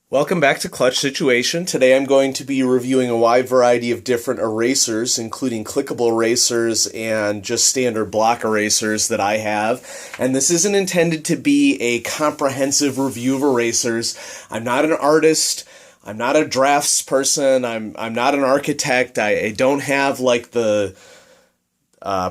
Welcome back to Clutch Situation. Today I'm going to be reviewing a wide variety of different erasers, including clickable erasers and just standard block erasers that I have. And this isn't intended to be a comprehensive review of erasers. I'm not an artist. I'm not a drafts person. I'm not an architect. I don't have like the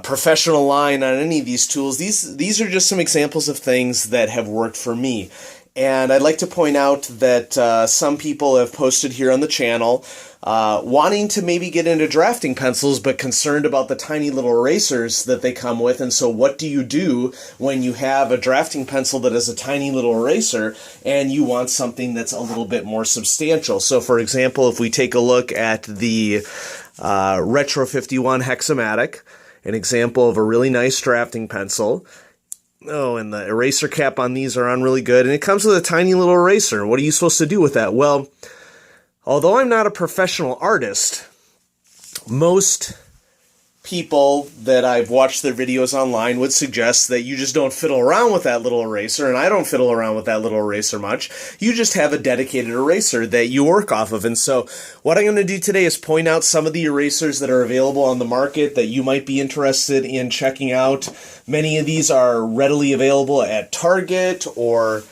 professional line on any of these tools. These are just some examples of things that have worked for me. And I'd like to point out that some people have posted here on the channel wanting to maybe get into drafting pencils but concerned about the tiny little erasers that they come with. And so what do you do when you have a drafting pencil that is a tiny little eraser and you want something that's a little bit more substantial? So for example, if we take a look at the Retro 51 Hexamatic, an example of a really nice drafting pencil. Oh, and the eraser cap on these are on really good. And it comes with a tiny little eraser. What are you supposed to do with that? Well, although I'm not a professional artist, most people that I've watched their videos online would suggest that you just don't fiddle around with that little eraser, and I don't fiddle around with that little eraser much. You just have a dedicated eraser that you work off of. And so what I'm going to do today is point out some of the erasers that are available on the market that you might be interested in checking out. Many of these are readily available at Target or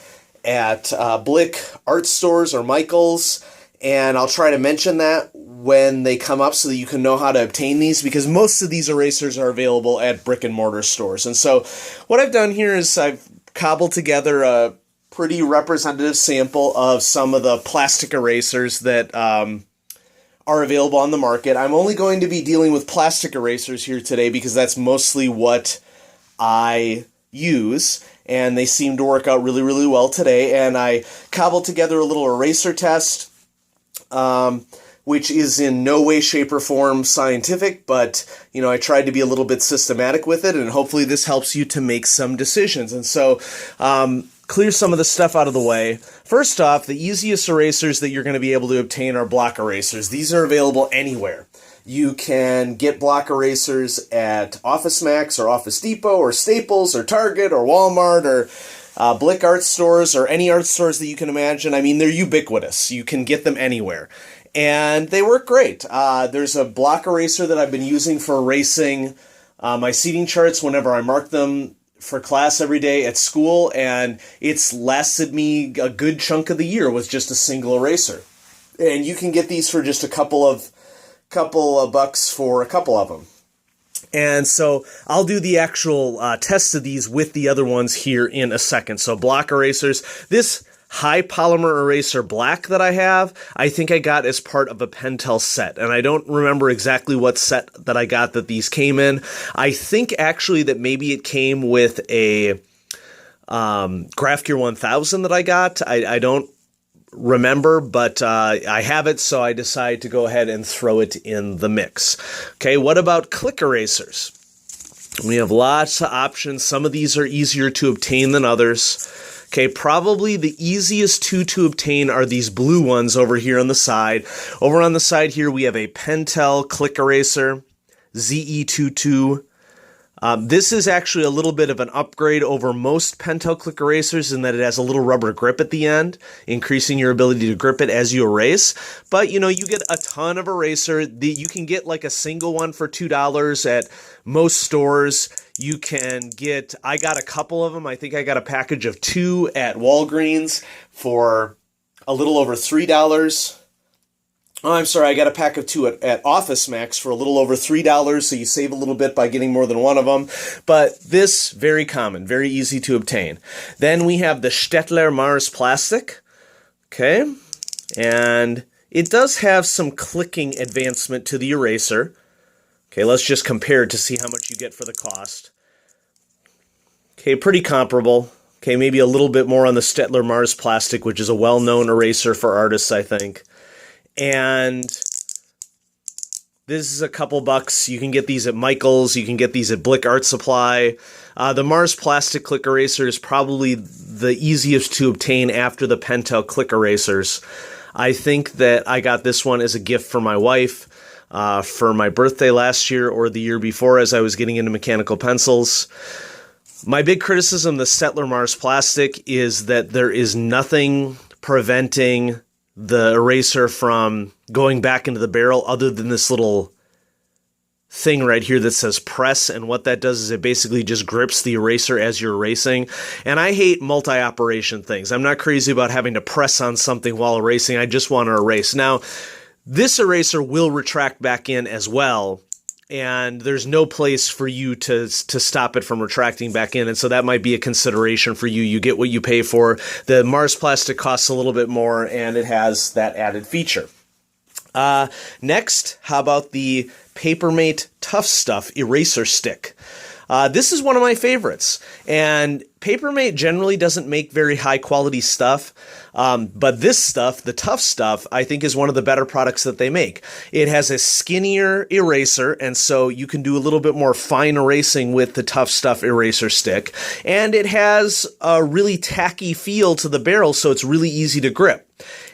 at Blick art stores or Michael's, and I'll try to mention that when they come up so that you can know how to obtain these, because most of these erasers are available at brick and mortar stores. And so what I've done here is I've cobbled together a pretty representative sample of some of the plastic erasers that are available on the market. I'm only going to be dealing with plastic erasers here today because that's mostly what I use, and they seem to work out really, really well today. And I cobbled together a little eraser test, which is in no way, shape, or form scientific, but, you know, I tried to be a little bit systematic with it, and hopefully this helps you to make some decisions. And so, clear some of the stuff out of the way. First off, the easiest erasers that you're going to be able to obtain are block erasers. These are available anywhere. You can get block erasers at Office Max or Office Depot or Staples or Target or Walmart or Blick art stores or any art stores that you can imagine. I mean, they're ubiquitous. You can get them anywhere. And they work great. There's a block eraser that I've been using for erasing my seating charts whenever I mark them for class every day at school, and it's lasted me a good chunk of the year with just a single eraser. And you can get these for just a couple of bucks for a couple of them. And so I'll do the actual test of these with the other ones here in a second. So block erasers. This high polymer eraser black that I have, I think I got as part of a Pentel set. And I don't remember exactly what set that I got that these came in. I think actually that maybe it came with a Graph Gear 1000 that I got. I don't remember, but I have it, so I decided to go ahead and throw it in the mix. Okay, what about click erasers? We have lots of options. Some of these are easier to obtain than others. Okay, probably the easiest two to obtain are these blue ones over here on the side. Over on the side here, we have a Pentel click eraser, ZE22. This is actually a little bit of an upgrade over most Pentel click erasers in that it has a little rubber grip at the end, increasing your ability to grip it as you erase. But, you know, you get a ton of eraser. You can get like a single one for $2 at most stores. You can get, I got a couple of them. I think I got a package of 2 at Walgreens for a little over $3. Oh, I'm sorry, I got a pack of 2 at Office Max for a little over $3, so you save a little bit by getting more than one of them. But this, very common, very easy to obtain. Then we have the Staedtler Mars Plastic, okay? And it does have some clicking advancement to the eraser. Okay, let's just compare it to see how much you get for the cost. Okay, pretty comparable. Okay, maybe a little bit more on the Staedtler Mars Plastic, which is a well-known eraser for artists, I think. And this is a couple bucks. You can get these at Michael's. You can get these at Blick Art Supply. The Mars Plastic Click Eraser is probably the easiest to obtain after the Pentel Click Erasers. I think that I got this one as a gift for my wife for my birthday last year or the year before as I was getting into mechanical pencils. My big criticism of the Staedtler Mars Plastic is that there is nothing preventing the eraser from going back into the barrel other than this little thing right here that says press, and what that does is it basically just grips the eraser as you're erasing. And I hate multi-operation things. I'm not crazy about having to press on something while erasing. I just want to erase. Now, this eraser will retract back in as well, and there's no place for you to stop it from retracting back in, and so that might be a consideration for you. You get what you pay for. The Mars plastic costs a little bit more, and it has that added feature. Next, how about the Papermate Tough Stuff Eraser Stick? This is one of my favorites, and Papermate generally doesn't make very high quality stuff, but this stuff, the Tough Stuff, I think is one of the better products that they make. It has a skinnier eraser, and so you can do a little bit more fine erasing with the Tough Stuff eraser stick, and it has a really tacky feel to the barrel, so it's really easy to grip.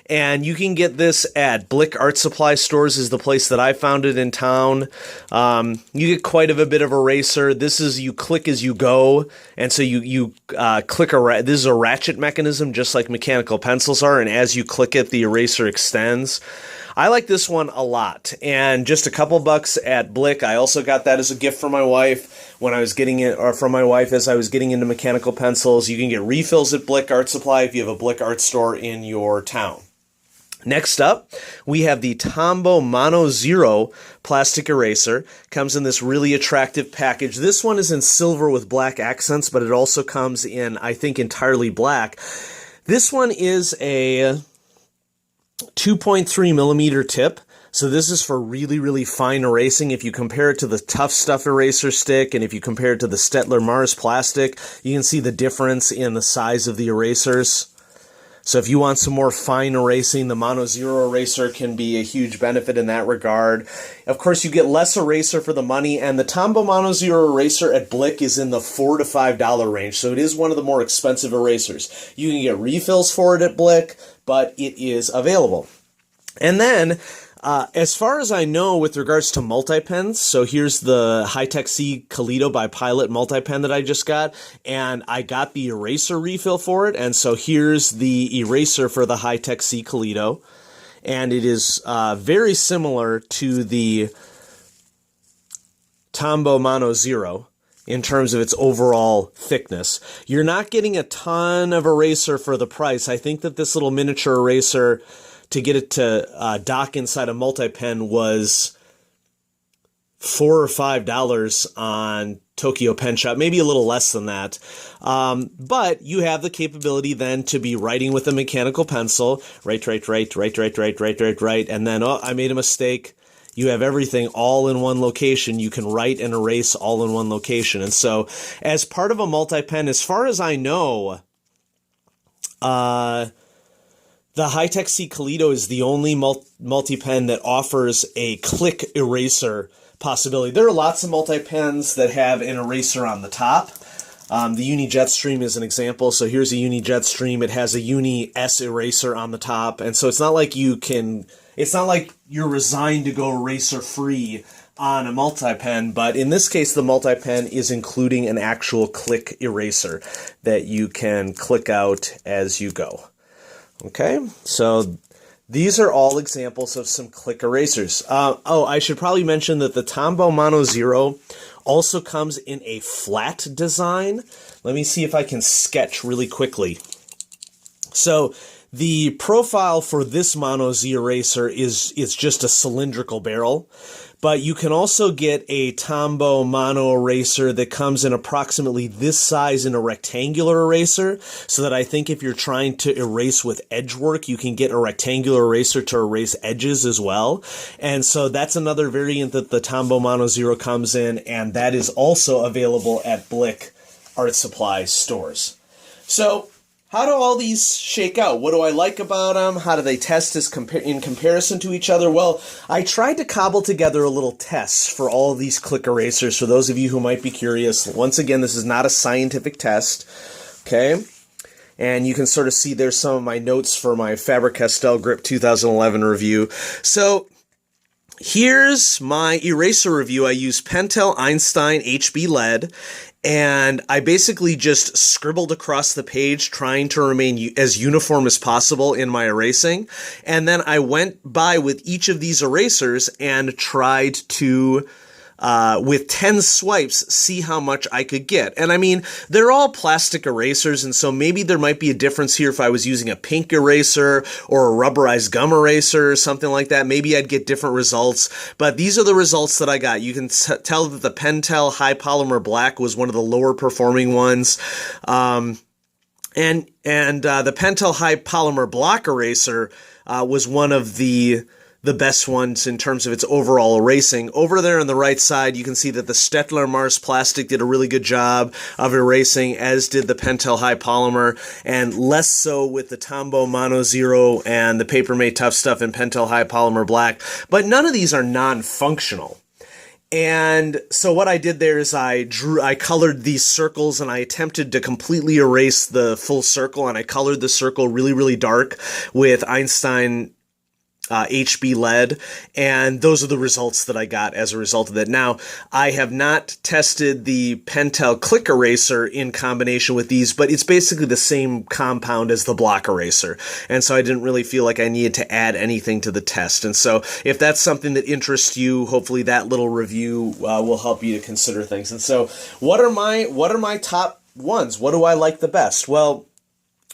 And you can get this at Blick Art Supply Stores is the place that I found it in town. You get quite a bit of eraser. This is, you click as you go. And so you click, this is a ratchet mechanism just like mechanical pencils are. And as you click it, the eraser extends. I like this one a lot. And just a couple bucks at Blick. I also got that as a gift for my wife when I was getting it, or from my wife as I was getting into mechanical pencils. You can get refills at Blick Art Supply if you have a Blick Art store in your town. Next up, we have the Tombow Mono Zero plastic eraser. Comes in this really attractive package. This one is in silver with black accents, but it also comes in, I think, entirely black. This one is a 2.3 millimeter tip. So this is for really, really fine erasing. If you compare it to the Tough Stuff eraser stick, and if you compare it to the Stettler Mars plastic, you can see the difference in the size of the erasers. So if you want some more fine erasing, the Mono Zero eraser can be a huge benefit in that regard. Of course, you get less eraser for the money, and the Tombow Mono Zero eraser at Blick is in the $4 to $5 range, so it is one of the more expensive erasers. You can get refills for it at Blick, but it is available. And then, as far as I know with regards to multi-pens, so here's the Hi-Tech C Kaleido by Pilot multi-pen that I just got, and I got the eraser refill for it, and so here's the eraser for the Hi-Tech C Kaleido, and it is very similar to the Tombow Mono Zero in terms of its overall thickness. You're not getting a ton of eraser for the price. I think that this little miniature eraser, to get it to dock inside a multi-pen, was $4 or $5 on Tokyo Pen Shop, maybe a little less than that. But you have the capability then to be writing with a mechanical pencil, write, and then, oh, I made a mistake. You have everything all in one location. You can write and erase all in one location. And so as part of a multi-pen, as far as I know, the Hi-Tech C Kaleido is the only multi-pen that offers a click eraser possibility. There are lots of multi-pens that have an eraser on the top. The Uni Jetstream is an example. So here's a Uni Jetstream. It has a Uni S eraser on the top. And so it's not like you're resigned to go eraser free on a multi-pen, but in this case, the multi-pen is including an actual click eraser that you can click out as you go. Okay, so these are all examples of some click erasers. I should probably mention that the Tombow Mono Zero also comes in a flat design. Let me see if I can sketch really quickly. So the profile for this Mono Z eraser is just a cylindrical barrel, but you can also get a Tombow Mono eraser that comes in approximately this size in a rectangular eraser, so that I think if you're trying to erase with edge work, you can get a rectangular eraser to erase edges as well. And so that's another variant that the Tombow Mono Zero comes in, and that is also available at Blick Art Supply stores. So how do all these shake out? What do I like about them? How do they test in comparison to each other? Well, I tried to cobble together a little test for all of these click erasers for those of you who might be curious. Once again, this is not a scientific test, okay? And you can sort of see there's some of my notes for my Faber-Castell Grip 2011 review. So here's my eraser review. I use Pentel Einstein HB Lead, And I basically just scribbled across the page, trying to remain as uniform as possible in my erasing. And then I went by with each of these erasers and tried to, with 10 swipes, see how much I could get. And I mean, they're all plastic erasers, and so maybe there might be a difference here if I was using a pink eraser or a rubberized gum eraser or something like that. Maybe I'd get different results, but these are the results that I got. You can tell that the Pentel High Polymer Black was one of the lower performing ones. And the Pentel High Polymer Block Eraser was one of the best ones in terms of its overall erasing. Over there on the right side, you can see that the Stettler Mars Plastic did a really good job of erasing, as did the Pentel High Polymer, and less so with the Tombow Mono Zero and the Papermate Tough Stuff and Pentel High Polymer Black. But none of these are non-functional. And so what I did there is I colored these circles, and I attempted to completely erase the full circle, and I colored the circle really, really dark with Einstein HB lead, and those are the results that I got as a result of that. Now, I have not tested the Pentel Click Eraser in combination with these, but it's basically the same compound as the block eraser, and so I didn't really feel like I needed to add anything to the test. And so if that's something that interests you, hopefully that little review will help you to consider things. And so what are my top ones? What do I like the best? Well,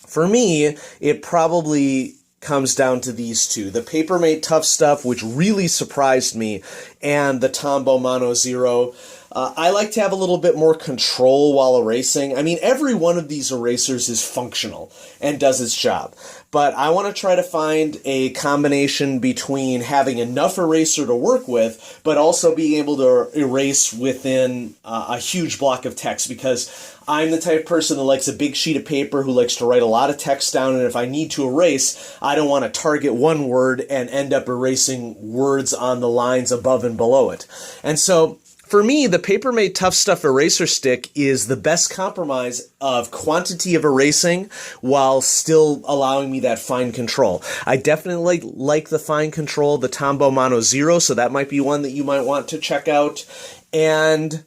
for me, it probably comes down to these two, the Papermate Tough Stuff, which really surprised me, and the Tombow Mono Zero. I like to have a little bit more control while erasing. I mean, every one of these erasers is functional and does its job, but I want to try to find a combination between having enough eraser to work with, but also being able to erase within a huge block of text, because I'm the type of person that likes a big sheet of paper, who likes to write a lot of text down, and if I need to erase, I don't want to target one word and end up erasing words on the lines above and below it. And so, for me, the Papermate Tough Stuff eraser stick is the best compromise of quantity of erasing while still allowing me that fine control. I definitely like the fine control, the Tombow Mono Zero, so that might be one that you might want to check out. And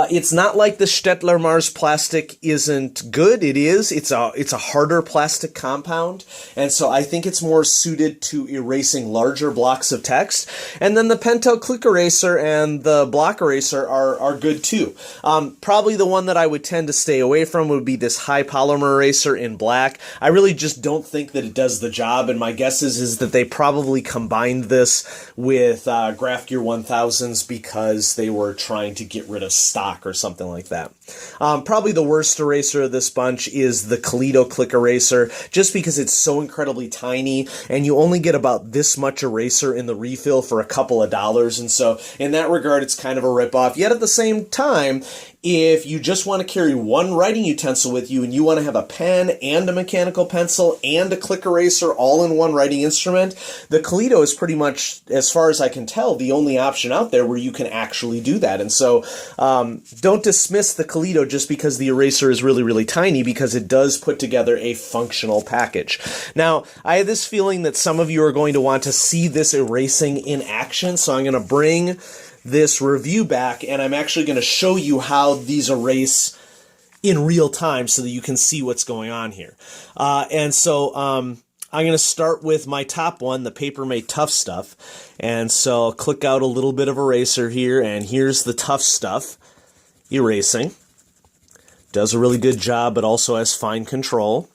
it's not like the Stettler Mars Plastic isn't good. It is. It's a harder plastic compound, and so I think it's more suited to erasing larger blocks of text. And then the Pentel Click Eraser and the Block Eraser are good too. Probably the one that I would tend to stay away from would be this High Polymer Eraser in black. I really just don't think that it does the job, and my guess is that they probably combined this with Graph Gear 1000s because they were trying to get rid of stock or something like that. Probably the worst eraser of this bunch is the Kaleido Click Eraser, just because it's so incredibly tiny and you only get about this much eraser in the refill for a couple of dollars, and so in that regard it's kind of a ripoff. Yet at the same time, if you just want to carry one writing utensil with you and you want to have a pen and a mechanical pencil and a click eraser all in one writing instrument, the Kaleido is pretty much, as far as I can tell, the only option out there where you can actually do that. And so don't dismiss the Kaleido just because the eraser is really, really tiny, because it does put together a functional package. Now, I have this feeling that some of you are going to want to see this erasing in action, so I'm going to bring this review back, and I'm actually going to show you how these erase in real time so that you can see what's going on here. And so I'm going to start with my top one, the Papermate Tough Stuff. And so I'll click out a little bit of eraser here, and here's the Tough Stuff erasing. Does a really good job, but also has fine control.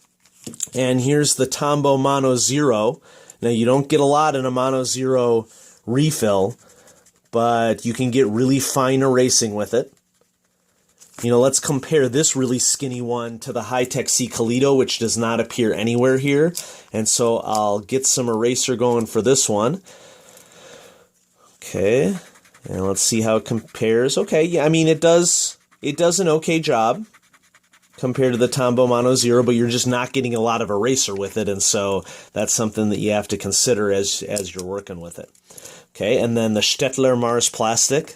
And here's the Tombow Mono Zero. Now, you don't get a lot in a Mono Zero refill, but you can get really fine erasing with it. You know, let's compare this really skinny one to the High-Tech C Kaleido, which does not appear anywhere here. And so I'll get some eraser going for this one. Okay, and let's see how it compares. Okay, yeah, I mean, it does an okay job compared to the Tombow Mono Zero, but you're just not getting a lot of eraser with it, and so that's something that you have to consider as you're working with it. Okay, and then the Stettler Mars Plastic.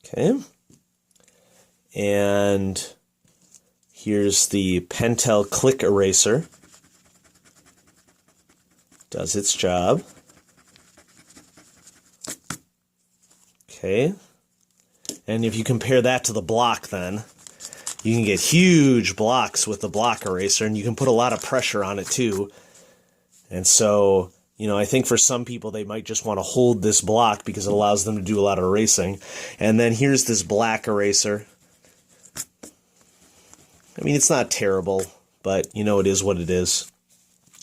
Okay, and here's the Pentel Click Eraser. Does its job. Okay. And if you compare that to the block, then you can get huge blocks with the block eraser, and you can put a lot of pressure on it too. And so, you know, I think for some people they might just want to hold this block because it allows them to do a lot of erasing. And then here's this black eraser. I mean, it's not terrible, but you know, it is what it is.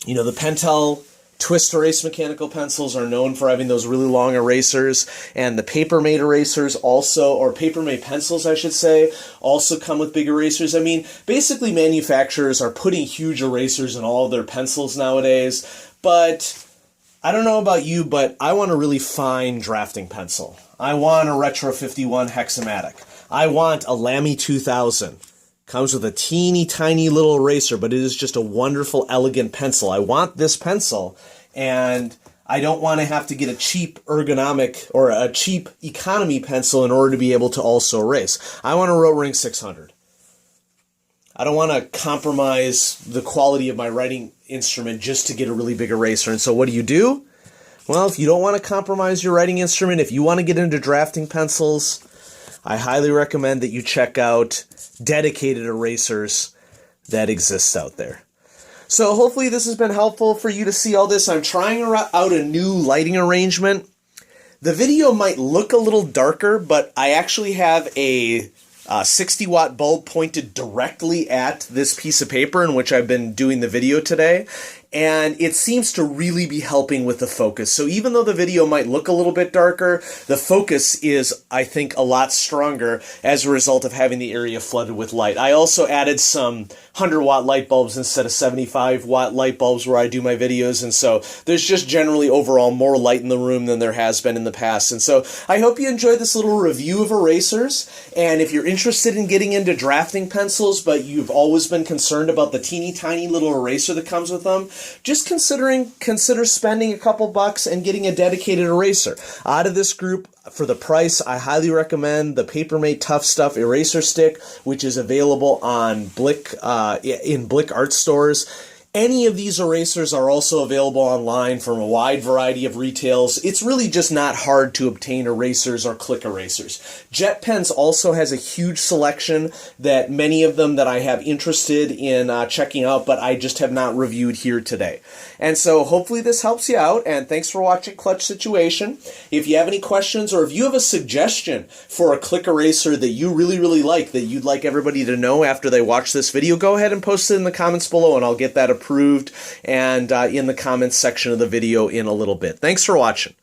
You know, the Pentel Twist Erase mechanical pencils are known for having those really long erasers, and the Papermate erasers also, or Papermate pencils, I should say, also come with big erasers. I mean, basically manufacturers are putting huge erasers in all of their pencils nowadays, but I don't know about you, but I want a really fine drafting pencil. I want a Retro 51 Hexamatic. I want a Lamy 2000. Comes with a teeny tiny little eraser, but it is just a wonderful, elegant pencil. I want this pencil, and I don't want to have to get a cheap ergonomic or a cheap economy pencil in order to be able to also erase. I want a Rotring 600. I don't want to compromise the quality of my writing instrument just to get a really big eraser. And so what do? Well, if you don't want to compromise your writing instrument, if you want to get into drafting pencils, I highly recommend that you check out dedicated erasers that exist out there. So hopefully this has been helpful for you to see all this. I'm trying out a new lighting arrangement. The video might look a little darker, but I actually have a 60-watt bulb pointed directly at this piece of paper in which I've been doing the video today, and it seems to really be helping with the focus. So even though the video might look a little bit darker, the focus is, I think, a lot stronger as a result of having the area flooded with light. I also added some 100-watt light bulbs instead of 75-watt light bulbs where I do my videos, and so there's just generally overall more light in the room than there has been in the past. And so I hope you enjoyed this little review of erasers, and if you're interested in getting into drafting pencils, but you've always been concerned about the teeny tiny little eraser that comes with them, just consider spending a couple bucks and getting a dedicated eraser. Out of this group, for the price, I highly recommend the Papermate Tough Stuff eraser stick, which is available on Blick in Blick art stores. Any of these erasers are also available online from a wide variety of retails. It's really just not hard to obtain erasers or click erasers. JetPens also has a huge selection that many of them that I have interested in checking out, but I just have not reviewed here today. And so hopefully this helps you out, and thanks for watching Clutch Situation. If you have any questions or if you have a suggestion for a click eraser that you really, really like, that you'd like everybody to know after they watch this video, go ahead and post it in the comments below, and I'll get that approved and in the comments section of the video in a little bit. Thanks for watching.